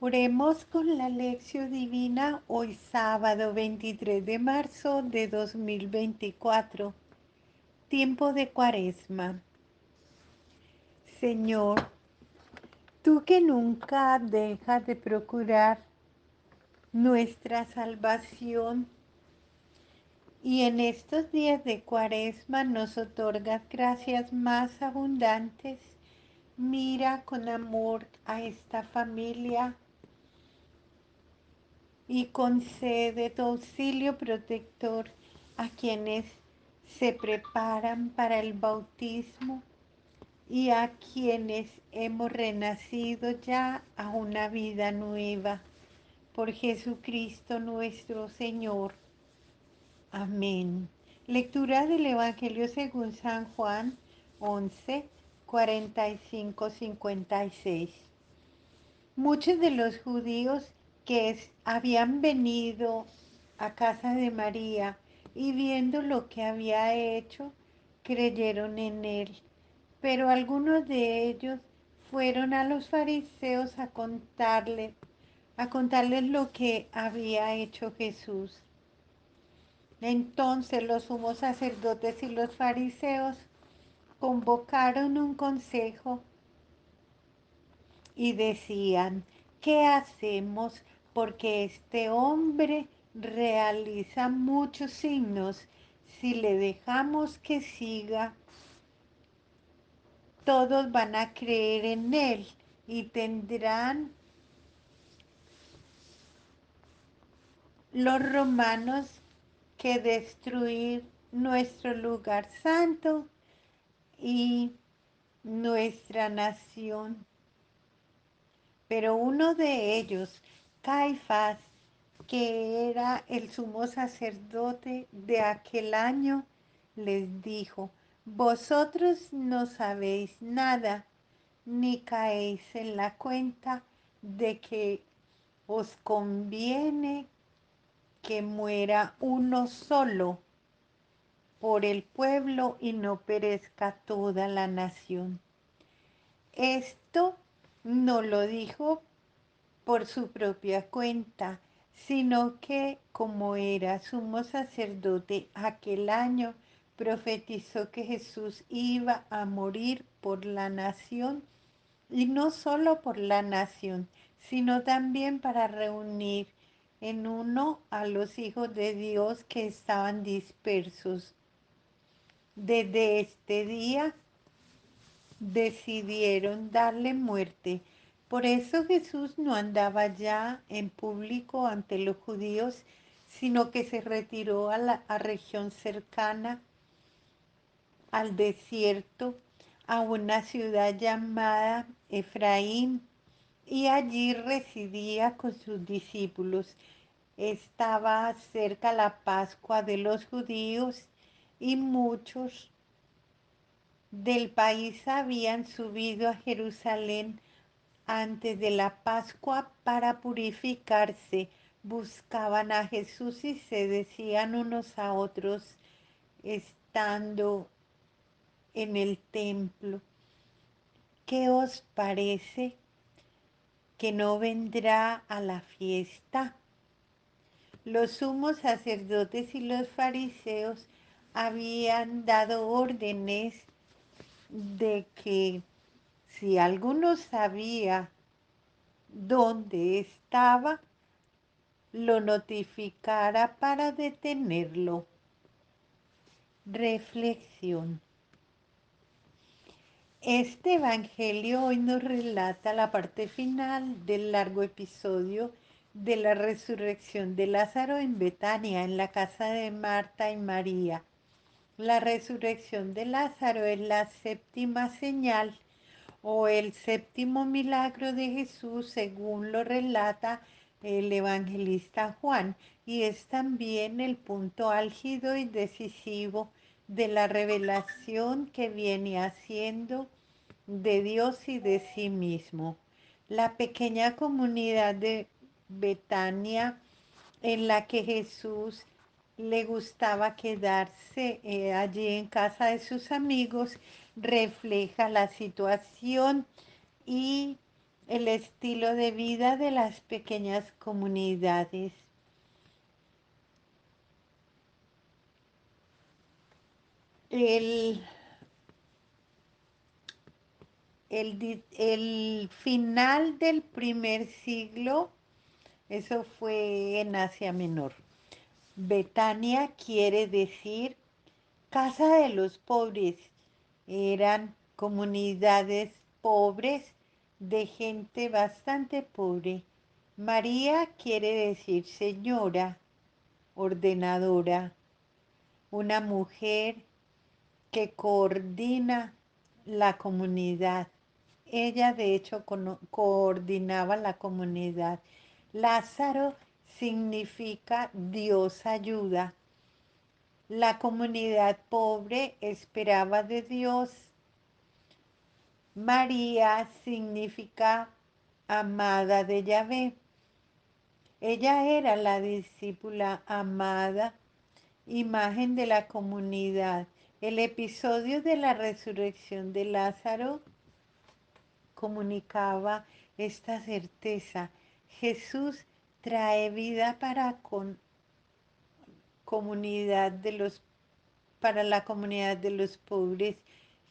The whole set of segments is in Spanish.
Oremos con la lección divina hoy sábado 23 de marzo de 2024, tiempo de Cuaresma. Señor, tú que nunca dejas de procurar nuestra salvación y en estos días de Cuaresma nos otorgas gracias más abundantes, mira con amor a esta familia y concede tu auxilio protector a quienes se preparan para el bautismo y a quienes hemos renacido ya a una vida nueva. Por Jesucristo nuestro Señor. Amén. Lectura del Evangelio según San Juan 11, 45, 56. Muchos de los judíos que habían venido a casa de María y viendo lo que había hecho, creyeron en él. Pero algunos de ellos fueron a los fariseos a contarles lo que había hecho Jesús. Entonces los sumos sacerdotes y los fariseos convocaron un consejo y decían, ¿qué hacemos? Porque este hombre realiza muchos signos. Si le dejamos que siga, todos van a creer en él y tendrán los romanos que destruir nuestro lugar santo y nuestra nación. Pero uno de ellos, Caifás, que era el sumo sacerdote de aquel año, les dijo, vosotros no sabéis nada, ni caéis en la cuenta de que os conviene que muera uno solo por el pueblo y no perezca toda la nación. Esto no lo dijo por su propia cuenta, sino que como era sumo sacerdote aquel año, profetizó que Jesús iba a morir por la nación, y no solo por la nación, sino también para reunir en uno a los hijos de Dios que estaban dispersos. Desde este día decidieron darle muerte. Por eso Jesús no andaba ya en público ante los judíos, sino que se retiró a la región cercana al desierto, a una ciudad llamada Efraín, y allí residía con sus discípulos. Estaba cerca la Pascua de los judíos y muchos del país habían subido a Jerusalén antes de la Pascua para purificarse. Buscaban a Jesús y se decían unos a otros, estando en el templo, ¿qué os parece que no vendrá a la fiesta? Los sumos sacerdotes y los fariseos habían dado órdenes de que si alguno sabía dónde estaba, lo notificara para detenerlo. Reflexión. Este evangelio hoy nos relata la parte final del largo episodio de la resurrección de Lázaro en Betania, en la casa de Marta y María. La resurrección de Lázaro es la séptima señal o el séptimo milagro de Jesús, según lo relata el evangelista Juan, y es también el punto álgido y decisivo de la revelación que viene haciendo de Dios y de sí mismo. La pequeña comunidad de Betania en la que Jesús le gustaba quedarse allí en casa de sus amigos, refleja la situación y el estilo de vida de las pequeñas comunidades. El, el final del primer siglo, eso fue en Asia Menor. Betania quiere decir casa de los pobres. Eran comunidades pobres de gente bastante pobre. María quiere decir señora, ordenadora, una mujer que coordina la comunidad. Ella de hecho coordinaba la comunidad. Lázaro significa Dios ayuda. La comunidad pobre esperaba de Dios. María significa amada de Yahvé. Ella era la discípula amada, imagen de la comunidad. El episodio de la resurrección de Lázaro comunicaba esta certeza. Jesús trae vida comunidad de los, para la comunidad de los pobres.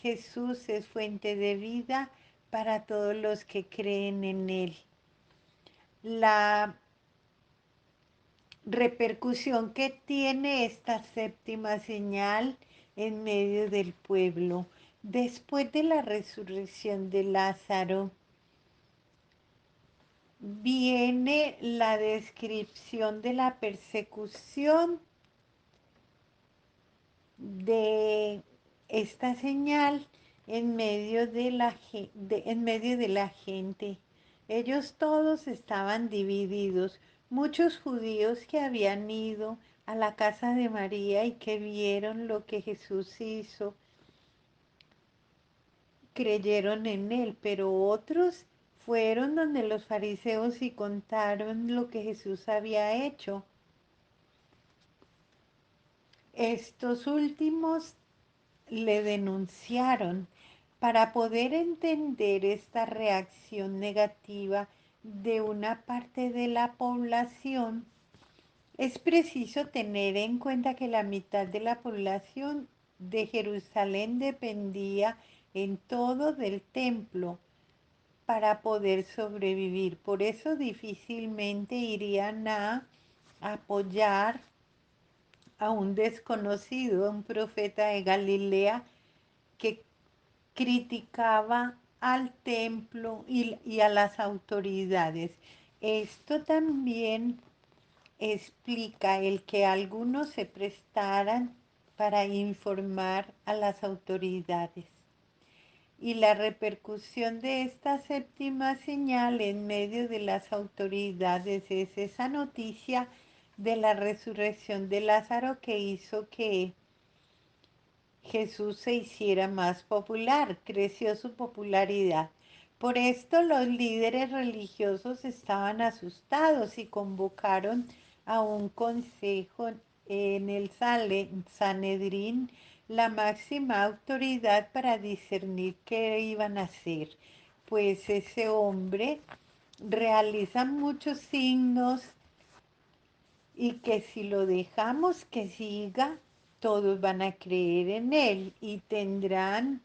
Jesús es fuente de vida para todos los que creen en Él. La repercusión que tiene esta séptima señal en medio del pueblo. Después de la resurrección de Lázaro, viene la descripción de la persecución de esta señal en medio de en medio de la gente. Ellos todos estaban divididos. Muchos judíos que habían ido a la casa de María y que vieron lo que Jesús hizo, creyeron en él, pero otros fueron donde los fariseos y contaron lo que Jesús había hecho. Estos últimos le denunciaron. Para poder entender esta reacción negativa de una parte de la población, es preciso tener en cuenta que la mitad de la población de Jerusalén dependía en todo del templo para poder sobrevivir. Por eso difícilmente irían a apoyar a un desconocido, un profeta de Galilea que criticaba al templo y a las autoridades. Esto también explica el que algunos se prestaran para informar a las autoridades. Y la repercusión de esta séptima señal en medio de las autoridades es esa noticia de la resurrección de Lázaro que hizo que Jesús se hiciera más popular, creció su popularidad. Por esto los líderes religiosos estaban asustados y convocaron a un consejo en el Sanedrín, la máxima autoridad para discernir qué iban a hacer. Pues ese hombre realiza muchos signos y que si lo dejamos que siga, todos van a creer en él y tendrán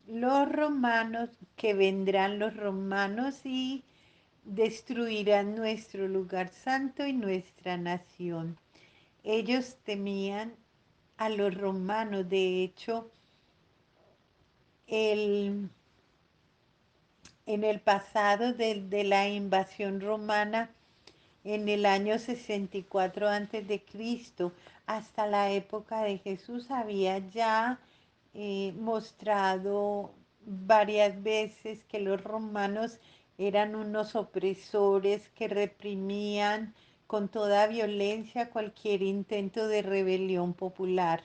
los romanos, que vendrán los romanos y destruirán nuestro lugar santo y nuestra nación. Ellos temían a los romanos. De hecho, el, en el pasado de la invasión romana, en el año 64 a.C., hasta la época de Jesús, había ya mostrado varias veces que los romanos eran unos opresores que reprimían con toda violencia cualquier intento de rebelión popular.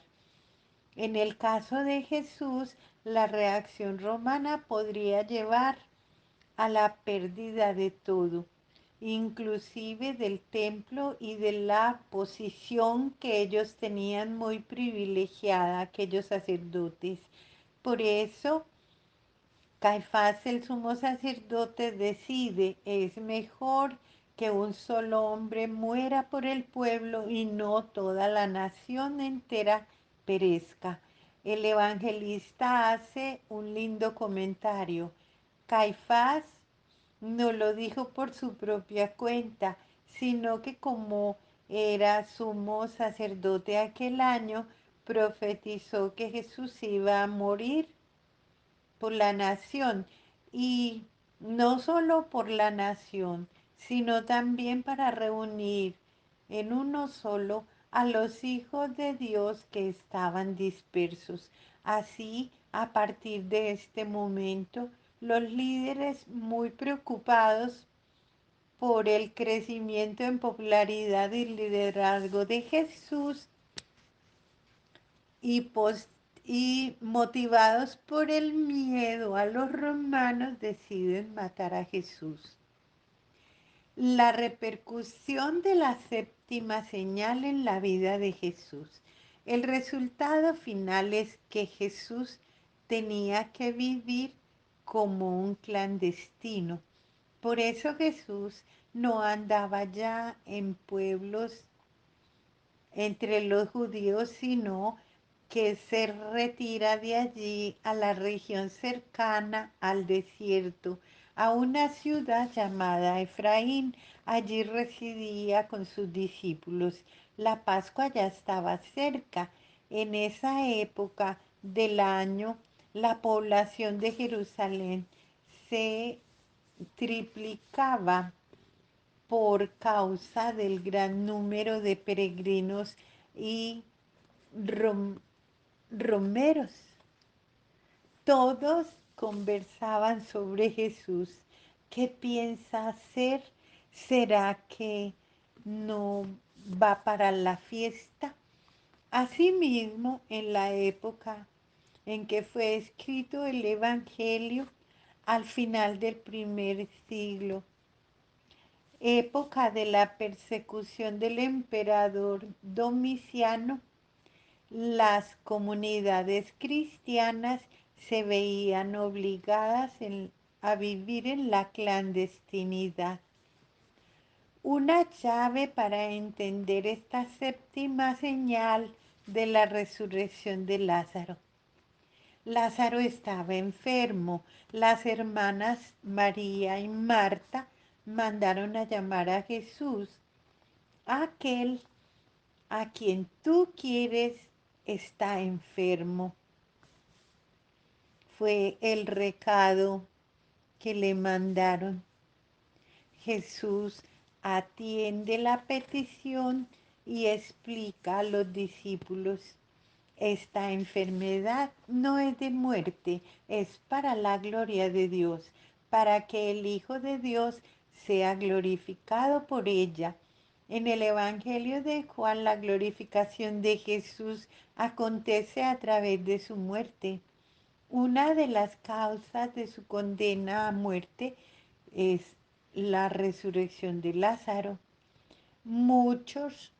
En el caso de Jesús, la reacción romana podría llevar a la pérdida de todo, inclusive del templo y de la posición que ellos tenían muy privilegiada, aquellos sacerdotes. Por eso Caifás, el sumo sacerdote, decide, es mejor que un solo hombre muera por el pueblo y no toda la nación entera perezca. El evangelista hace un lindo comentario. Caifás no lo dijo por su propia cuenta, sino que como era sumo sacerdote aquel año, profetizó que Jesús iba a morir por la nación y no solo por la nación, sino también para reunir en uno solo a los hijos de Dios que estaban dispersos. Así, a partir de este momento, los líderes muy preocupados por el crecimiento en popularidad y liderazgo de Jesús y, y motivados por el miedo a los romanos deciden matar a Jesús. La repercusión de la séptima señal en la vida de Jesús. El resultado final es que Jesús tenía que vivir como un clandestino. Por eso Jesús no andaba ya en pueblos entre los judíos, sino que se retira de allí a la región cercana al desierto, a una ciudad llamada Efraín. Allí residía con sus discípulos. La Pascua ya estaba cerca. En esa época del año, la población de Jerusalén se triplicaba por causa del gran número de peregrinos y rom- romeros. Todos conversaban sobre Jesús. ¿Qué piensa hacer? ¿Será que no va para la fiesta? Asimismo, en la época en que fue escrito el Evangelio, al final del primer siglo, época de la persecución del emperador Domiciano, las comunidades cristianas se veían obligadas a vivir en la clandestinidad. Una llave para entender esta séptima señal de la resurrección de Lázaro. Lázaro estaba enfermo. Las hermanas María y Marta mandaron a llamar a Jesús. Aquel a quien tú quieres está enfermo. Fue el recado que le mandaron. Jesús atiende la petición y explica a los discípulos: esta enfermedad no es de muerte, es para la gloria de Dios, para que el Hijo de Dios sea glorificado por ella. En el Evangelio de Juan, la glorificación de Jesús acontece a través de su muerte. Una de las causas de su condena a muerte es la resurrección de Lázaro. Muchos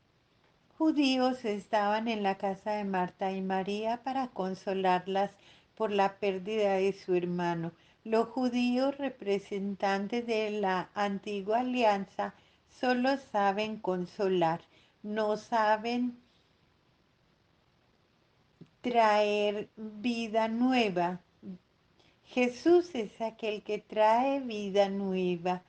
judíos estaban en la casa de Marta y María para consolarlas por la pérdida de su hermano. Los judíos representantes de la antigua alianza solo saben consolar, no saben traer vida nueva. Jesús es aquel que trae vida nueva.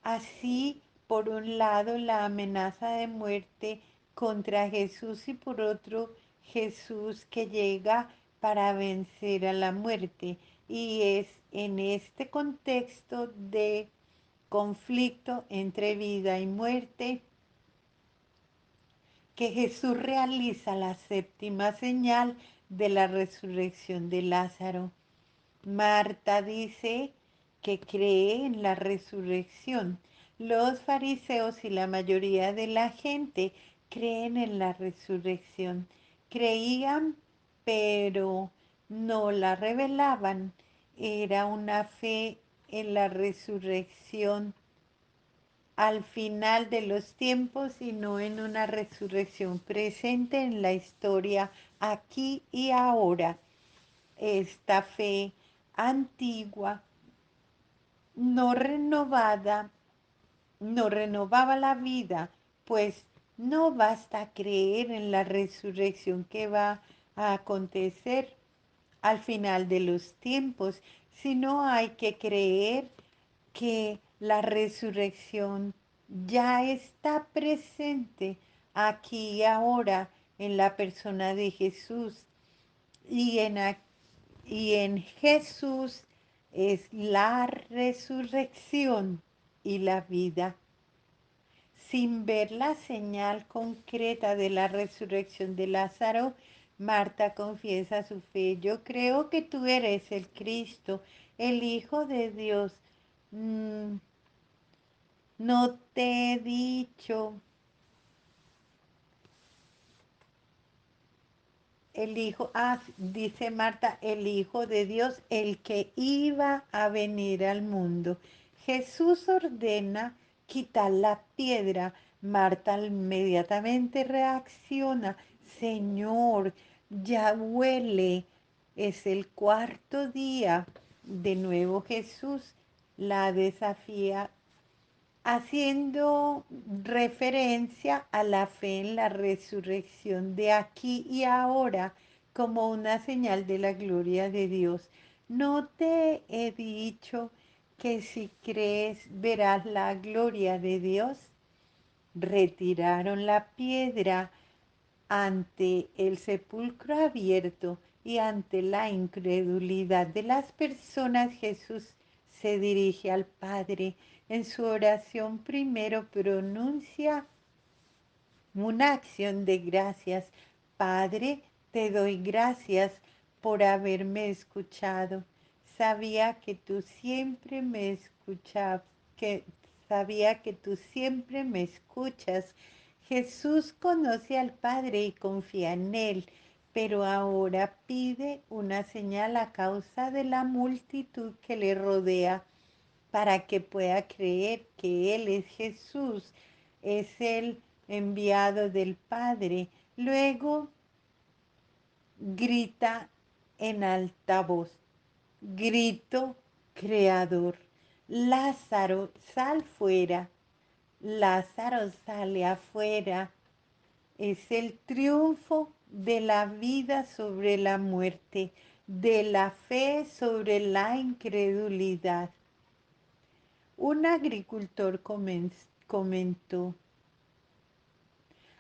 Así, por un lado, la amenaza de muerte contra Jesús y por otro, Jesús que llega para vencer a la muerte. Y es en este contexto de conflicto entre vida y muerte que Jesús realiza la séptima señal de la resurrección de Lázaro. Marta dice que cree en la resurrección. Los fariseos y la mayoría de la gente creen en la resurrección. Creían, pero no la revelaban. Era una fe en la resurrección al final de los tiempos y no en una resurrección presente en la historia aquí y ahora. Esta fe antigua, no renovada, no renovaba la vida, pues no basta creer en la resurrección que va a acontecer al final de los tiempos, sino hay que creer que la resurrección ya está presente aquí y ahora en la persona de Jesús y y en Jesús es la resurrección y la vida. Sin ver la señal concreta de la resurrección de Lázaro, Marta confiesa su fe. Yo creo que tú eres el Cristo, el Hijo de Dios. Mm, no te he dicho. El Hijo, dice Marta, el Hijo de Dios, el que iba a venir al mundo. Jesús ordena quitar la piedra. Marta inmediatamente reacciona, Señor, ya huele. Es el cuarto día. De nuevo Jesús la desafía haciendo referencia a la fe en la resurrección de aquí y ahora como una señal de la gloria de Dios. No te he dicho que si crees verás la gloria de Dios. Retiraron la piedra ante el sepulcro abierto y ante la incredulidad de las personas. Jesús se dirige al Padre. En su oración primero pronuncia una acción de gracias. Padre, te doy gracias por haberme escuchado. Sabía que tú siempre me escuchabas, que sabía que tú siempre me escuchas. Jesús conoce al Padre y confía en Él, pero ahora pide una señal a causa de la multitud que le rodea para que pueda creer que Él es Jesús, es el enviado del Padre. Luego grita en alta voz, grito creador, Lázaro, sal fuera. Lázaro sale afuera. Es el triunfo de la vida sobre la muerte, de la fe sobre la incredulidad. Un agricultor comentó,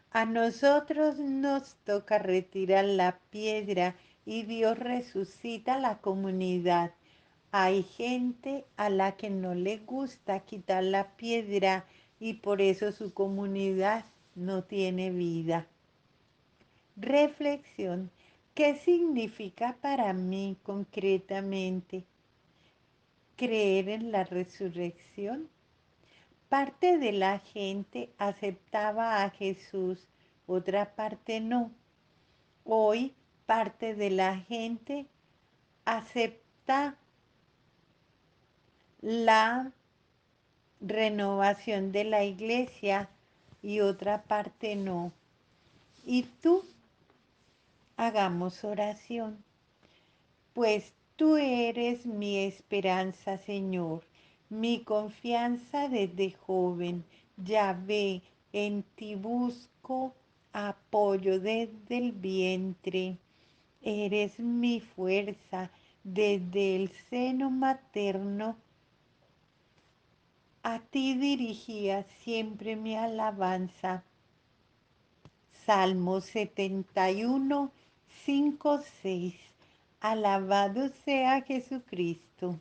a nosotros nos toca retirar la piedra y Dios resucita la comunidad. Hay gente a la que no le gusta quitar la piedra y por eso su comunidad no tiene vida. Reflexión. ¿Qué significa para mí concretamente creer en la resurrección? Parte de la gente aceptaba a Jesús, otra parte no. Hoy parte de la gente acepta la renovación de la iglesia y otra parte no. Y tú, hagamos oración, pues tú eres mi esperanza, Señor, mi confianza desde joven. Ya ve, en ti busco apoyo desde el vientre. Eres mi fuerza desde el seno materno. A ti dirigía siempre mi alabanza. Salmo 71, 5, 6. Alabado sea Jesucristo.